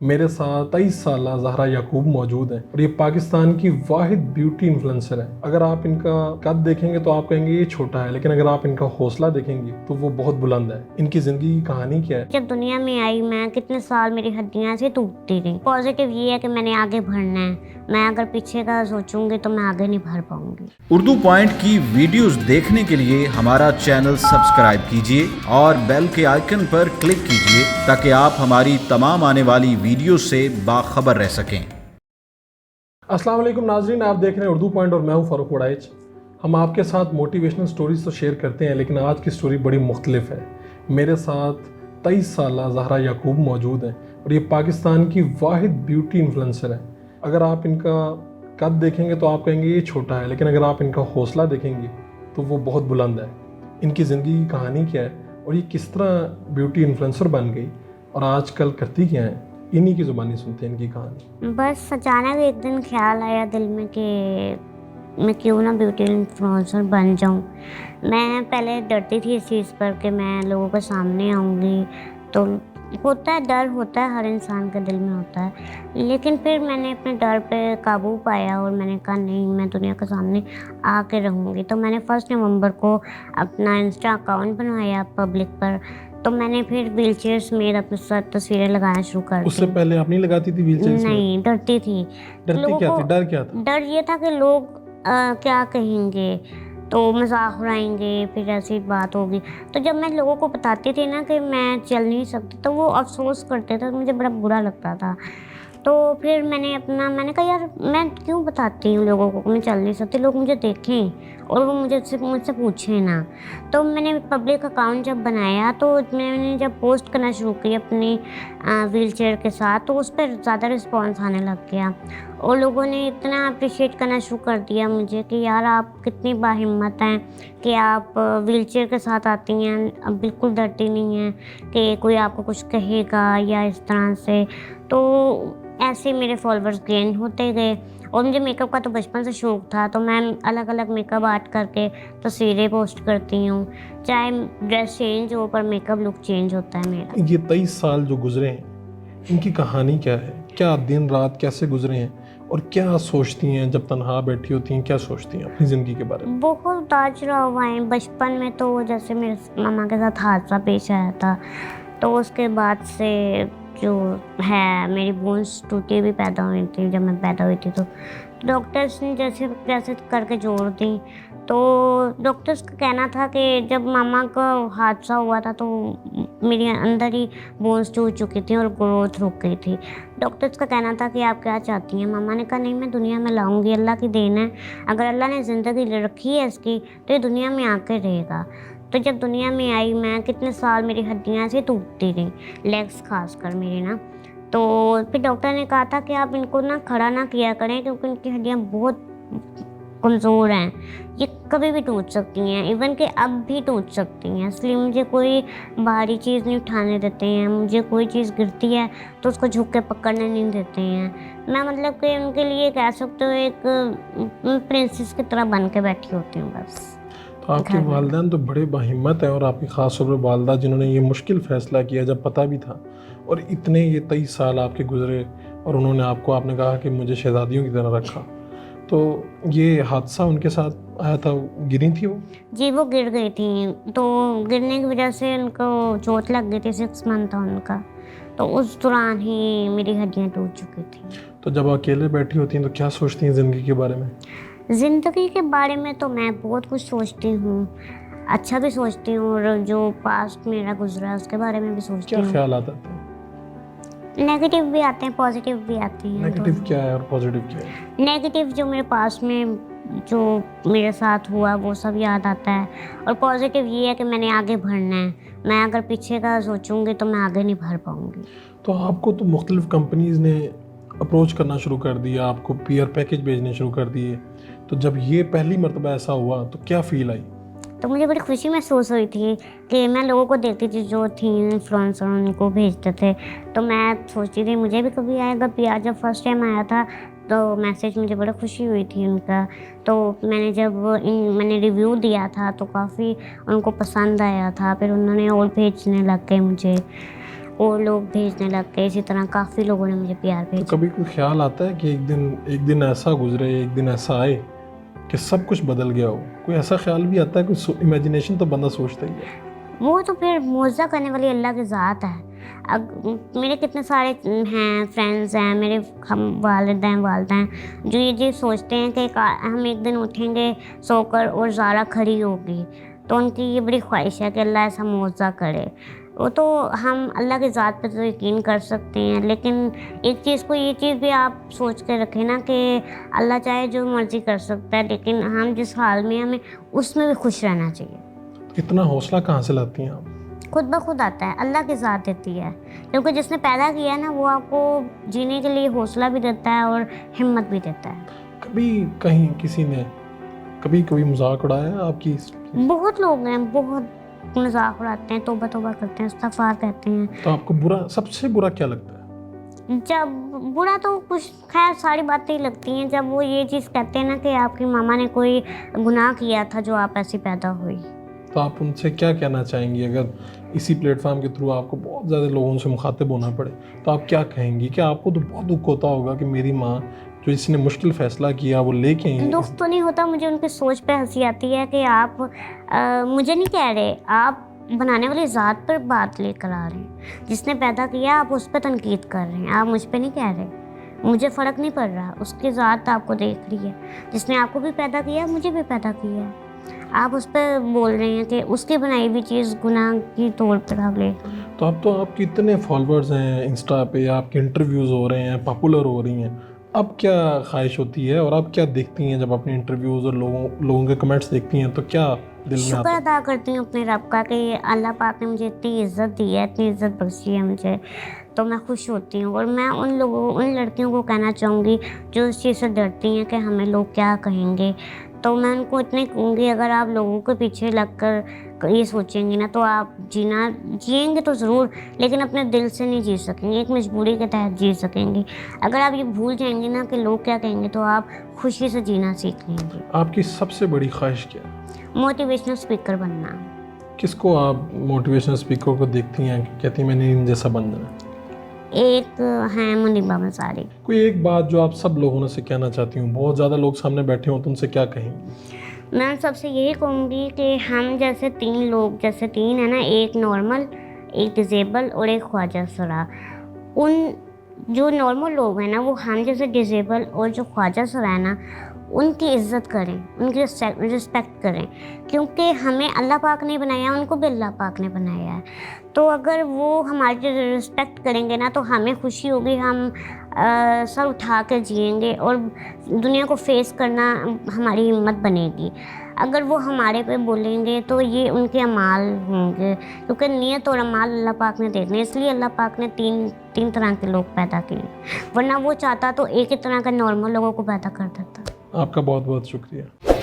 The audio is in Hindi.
मेरे साथ 23 साल ज़हरा याकूब मौजूद हैं और ये पाकिस्तान की वाहिद ब्यूटी इन्फ्लुएंसर है। अगर आप इनका कद देखेंगे तो आप कहेंगे ये छोटा है, लेकिन अगर आप इनका हौसला देखेंगे तो वो बहुत बुलंद है। इनकी ज़िंदगी की कहानी क्या है? जब दुनिया में आई मैं कितने साल मेरी हड्डियां ऐसे टूटती रही। पॉजिटिव ये है कि मैंने आगे बढ़ना है। मैं अगर पीछे का सोचूंगी तो मैं आगे नहीं बढ़ पाऊंगी। उर्दू पॉइंट की वीडियोस देखने के लिए हमारा चैनल सब्सक्राइब कीजिए और बेल के आइकन पर क्लिक कीजिए ताकि आप हमारी तमाम आने वाली वीडियो से बाखबर रह सकें। अस्सलाम वालेकुम नाजरीन, आप देख रहे हैं उर्दू पॉइंट और मैं हूं फ़ारूक वड़ाइच। हम आपके साथ मोटिवेशनल स्टोरीज तो शेयर करते हैं, लेकिन आज की स्टोरी बड़ी मुख्तलिफ है। मेरे साथ 23 साल ज़हरा याकूब मौजूद हैं और ये पाकिस्तान की वाहिद ब्यूटी इन्फ्लुएंसर है। अगर आप इनका कद देखेंगे तो आप कहेंगे ये छोटा है, लेकिन अगर आप इनका हौसला देखेंगे तो वो बहुत बुलंद है। इनकी ज़िंदगी की कहानी क्या है और ये किस तरह ब्यूटी इन्फ्लुएंसर बन गई और आजकल करती क्या है, इन्हीं की ज़ुबानी सुनते हैं इनकी कहानी। बस अचानक एक दिन ख्याल आया दिल में कि मैं क्यों ना ब्यूटी इन्फ्लुएंसर बन जाऊं। मैं पहले डरती थी इस चीज़ पर कि मैं लोगों के सामने आऊंगी, तो होता है, डर होता है, हर इंसान के दिल में होता है। लेकिन फिर मैंने अपने डर पे काबू पाया और मैंने कहा नहीं, मैं दुनिया के सामने आके रहूँगी। तो मैंने 1 नवंबर को अपना इंस्टा अकाउंट बनवाया पब्लिक पर। तो मैंने फिर व्हील चेयर समेत अपने साथ तस्वीरें लगाना शुरू कर दी। उससे पहले आप नहीं लगाती थी व्हील चेयर? नहीं, डरती थी। डरती लोगों क्या को थी? डर क्या था? डर ये था कि लोग क्या कहेंगे, तो मजाक उड़ाएंगे, फिर ऐसी बात होगी। तो जब मैं लोगों को बताती थी ना कि मैं चल नहीं सकती, तो वो अफसोस करते थे, मुझे बड़ा बुरा लगता था। तो फिर मैंने कहा यार मैं क्यों बताती हूँ लोगों को कि मैं चल नहीं सकती, लोग मुझे देखें और वो मुझसे पूछें ना। तो मैंने पब्लिक अकाउंट जब बनाया, तो मैंने जब पोस्ट करना शुरू की अपनी व्हील चेयर के साथ, तो उस पर ज़्यादा रिस्पॉन्स आने लग गया और लोगों ने इतना अप्रिशिएट करना शुरू कर दिया मुझे कि यार आप कितनी बाहिम्मत हैं कि आप व्हील चेयर के साथ आती हैं, अब बिल्कुल डरती नहीं हैं कि कोई आपको कुछ कहेगा या इस तरह से। तो ऐसे मेरे फॉलोअर्स गेन होते गए और मुझे मेकअप का तो बचपन से शौक़ था, तो मैं अलग अलग मेकअप आर्ट करके तस्वीरें पोस्ट करती हूँ। चाहे ड्रेस चेंज हो पर मेकअप लुक चेंज होता है मेरा। ये 23 साल जो गुजरे हैं, इनकी कहानी क्या है? क्या दिन रात कैसे गुजरे हैं और क्या सोचती हैं जब तनहा बैठी होती हैं? क्या सोचती हैं अपनी ज़िंदगी के बारे में? बहुत उतार-चढ़ाव हुआ है। बचपन में तो जैसे मेरे मामा के साथ हादसा पेश आया था, तो उसके बाद से जो है मेरी बोन्स टूटी हुई पैदा हुई थी। जब मैं पैदा हुई थी तो डॉक्टर्स ने जैसे कैसे करके जोड़ दी। तो डॉक्टर्स का कहना था कि जब मामा का हादसा हुआ था तो मेरे अंदर ही बोन्स टूट चुकी थी और ग्रोथ रुक गई थी। डॉक्टर्स का कहना था कि आप क्या चाहती हैं? मामा ने कहा नहीं, मैं दुनिया में लाऊंगी, अल्लाह की देन है। अगर अल्लाह ने ज़िंदगी रखी है इसकी तो ये दुनिया में आके रहेगा। तो जब दुनिया में आई मैं कितने साल मेरी हड्डियाँ ऐसे टूटती रहीं, लेग्स खासकर मेरी ना। तो फिर डॉक्टर ने कहा था कि आप इनको ना खड़ा ना किया करें क्योंकि इनकी हड्डियाँ बहुत कमज़ोर हैं, ये कभी भी टूट सकती हैं, इवन कि अब भी टूट सकती हैं। इसलिए मुझे कोई भारी चीज़ नहीं उठाने देते हैं, मुझे कोई चीज़ गिरती है तो उसको झुक के पकड़ने नहीं देते हैं। मैं मतलब कि उनके लिए कह सकते हो एक प्रिंसेस की तरह बन के बैठी होती हूँ बस। तो आपके वालिदैन तो बड़े बाहिम्मत हैं और आपकी ख़ास तौर पर वालिदा जिन्होंने ये मुश्किल फ़ैसला किया जब पता भी था, और इतने ये 23 साल आपके गुजरे और उन्होंने आपने कहा कि मुझे शहज़ादियों की तरह रखा। तो ये हादसा उनके साथ आया था, गिरी थी वो? जी, वो गिर गई थी, तो गिरने की वजह से उनको चोट लग गई थी, 6 मंथ था उनका। तो उस दौरान ही मेरी हड्डियाँ टूट चुकी थी। तो जब अकेले बैठी होती हैं तो क्या सोचती हैं ज़िंदगी के बारे में? ज़िंदगी के बारे में तो मैं बहुत कुछ सोचती हूँ, अच्छा भी सोचती हूँ और जो पास्ट मेरा गुजरा है उसके बारे में भी सोचती क्या हूँ। ख्याल आता है? नेगेटिव भी आते हैं, पॉजिटिव भी आते हैं। नेगेटिव क्या है और पॉजिटिव क्या है? नेगेटिव जो मेरे पास में जो मेरे साथ हुआ वो सब याद आता है, और पॉजिटिव ये है कि मैंने आगे बढ़ना है। मैं अगर पीछे का सोचूंगी तो मैं आगे नहीं बढ़ पाऊंगी। तो आपको तो मुख्तलिफ़ कंपनीज़ ने अप्रोच करना शुरू कर दिया, आपको पीआर पैकेज भेजने शुरू कर दिए। तो जब ये पहली मर्तबा ऐसा हुआ तो क्या फ़ील आई? तो मुझे बड़ी खुशी महसूस हुई थी कि मैं लोगों को देखती थी जो थी इन्फ्लुएंसर, उनको भेजते थे। तो मैं सोचती थी मुझे भी कभी आएगा पीआर। जब फर्स्ट टाइम आया था तो मैसेज, मुझे बड़ा खुशी हुई थी उनका। तो मैंने रिव्यू दिया था तो काफ़ी उनको पसंद आया था, फिर उन्होंने और भेजने लग गए मुझे। और लोग भेजने लग गए। इसी तरह काफ़ी लोगों ने मुझे प्यार तो भेजा। कभी कोई ख्याल आता है कि एक दिन ऐसा गुजरे, एक दिन ऐसा आए कि सब कुछ बदल गया हो? कोई ऐसा ख्याल भी आता है? कोई इमेजिनेशन तो बंदा सोचता ही है। वो तो फिर मुआवजा करने वाली अल्लाह की ज़ात है। अब मेरे कितने सारे हैं फ्रेंड्स हैं, मेरे हम वालिद हैं जो ये चीज़ सोचते हैं कि हम एक दिन उठेंगे सोकर और ज़ारा खड़ी होगी, तो उनकी ये बड़ी ख्वाहिश है कि अल्लाह ऐसा मुआवजा करे। वो तो हम अल्लाह की ज़ात पर तो यकीन कर सकते हैं, लेकिन एक चीज़ को ये चीज़ भी आप सोच के रखें ना कि अल्लाह चाहे जो मर्ज़ी कर सकता है, लेकिन हम जिस हाल में हमें उसमें भी खुश रहना चाहिए। इतना हौसला कहाँ से लाती हैं आप? खुद ब खुद आता है, अल्लाह की ज़ात देती है, क्योंकि जिसने पैदा किया है ना वो आपको जीने के लिए हौसला भी देता है और हिम्मत भी देता है। कभी कहीं किसी ने कभी मजाक उड़ाया है आपकी? बहुत लोग हैं, बहुत मजाक उड़ाते हैं, तौबा तौबा करते हैं, इस्तग़फ़ार कहते हैं। तो आपको सबसे बुरा क्या लगता है? जब बुरा तो कुछ खैर सारी बातें ही लगती हैं, जब वो ये चीज़ कहते हैं ना कि आपकी मामा ने कोई गुनाह किया था जो आप ऐसी पैदा हुई। तो आप उनसे क्या कहना चाहेंगी? अगर इसी प्लेटफॉर्म के थ्रू आपको बहुत ज़्यादा लोगों से मुखातिब होना पड़े तो आप क्या कहेंगी? कि आपको तो बहुत दुख होता होगा कि मेरी माँ जो इसने मुश्किल फ़ैसला किया वो लेके आई। दुख तो नहीं होता, मुझे उनकी सोच पे हंसी आती है कि आप मुझे नहीं कह रहे, आप बनाने वाली ज़ात पर बात लेकर आ रहे हैं। जिसने पैदा किया आप उस पर तनकीद कर रहे हैं, आप मुझ पे नहीं कह रहे। मुझे फ़र्क नहीं पड़ रहा, उसकी ज़ात आपको देख रही है। जिसने आपको भी पैदा किया मुझे भी पैदा किया है, आप उस पर बोल रहे हैं कि उसकी बनाई हुई चीज़ गुनाह की तौर पर आप ले। तो अब तो आपके इतने फॉलोअर्स हैं इंस्टा पे, आपके इंटरव्यूज़ हो रहे हैं, पॉपुलर हो रही हैं, अब क्या ख्वाहिश होती है और आप क्या देखती हैं जब अपने इंटरव्यूज़ और लोगों के कमेंट्स देखती हैं तो क्या दिल में शुक्र आता है? अदा करती हूँ अपने रब का कि अल्लाह पाक ने मुझे इतनी इज़्ज़त दी है, इतनी इज़्ज़त बख्शी है मुझे, तो मैं खुश होती हूँ। और मैं उन लड़कियों को कहना चाहूँगी जो इस चीज़ से डरती हैं कि हमें लोग क्या कहेंगे, तो मैं उनको इतने कहूँगी, अगर आप लोगों के पीछे लगकर ये सोचेंगी ना तो आप जिएंगे तो ज़रूर, लेकिन अपने दिल से नहीं जी सकेंगे, एक मजबूरी के तहत जी सकेंगी। अगर आप ये भूल जाएंगी ना कि लोग क्या कहेंगे तो आप खुशी से जीना सीख लेंगे। आपकी सबसे बड़ी ख्वाहिश क्या है? मोटिवेशनल स्पीकर बनना। किसको आप मोटिवेशनल स्पीकर को देखती हैं कि कहती हैं मैंने इन जैसा बनना है? एक हैं मुनीबा अंसारी। कोई एक बात जो आप सब लोगों से कहना चाहती हूँ, बहुत ज़्यादा लोग सामने बैठे हों तो उनसे क्या कहेंगी? मैं सबसे यही कहूँगी कि हम जैसे तीन है ना, एक नॉर्मल, एक डिसेबल और एक ख्वाजा सरा। उन जो नॉर्मल लोग हैं ना वो हम जैसे डिसेबल और जो ख्वाजा सरा है ना उनकी इज़्ज़त करें, उनकी रिस्पेक्ट करें, क्योंकि हमें अल्लाह पाक ने बनाया, उनको भी अल्लाह पाक ने बनाया है। तो अगर वो हमारी रिस्पेक्ट करेंगे ना तो हमें खुशी होगी, हम सर उठा कर जिएंगे और दुनिया को फेस करना हमारी हिम्मत बनेगी। अगर वो हमारे पे बोलेंगे तो ये उनके अमाल होंगे, क्योंकि नियत और अमाल अल्लाह पाक ने देखने, इसलिए अल्लाह पाक ने तीन तरह के लोग पैदा किए, वरना वो चाहता तो एक ही तरह के नॉर्मल लोगों को पैदा कर देता। आपका बहुत बहुत शुक्रिया।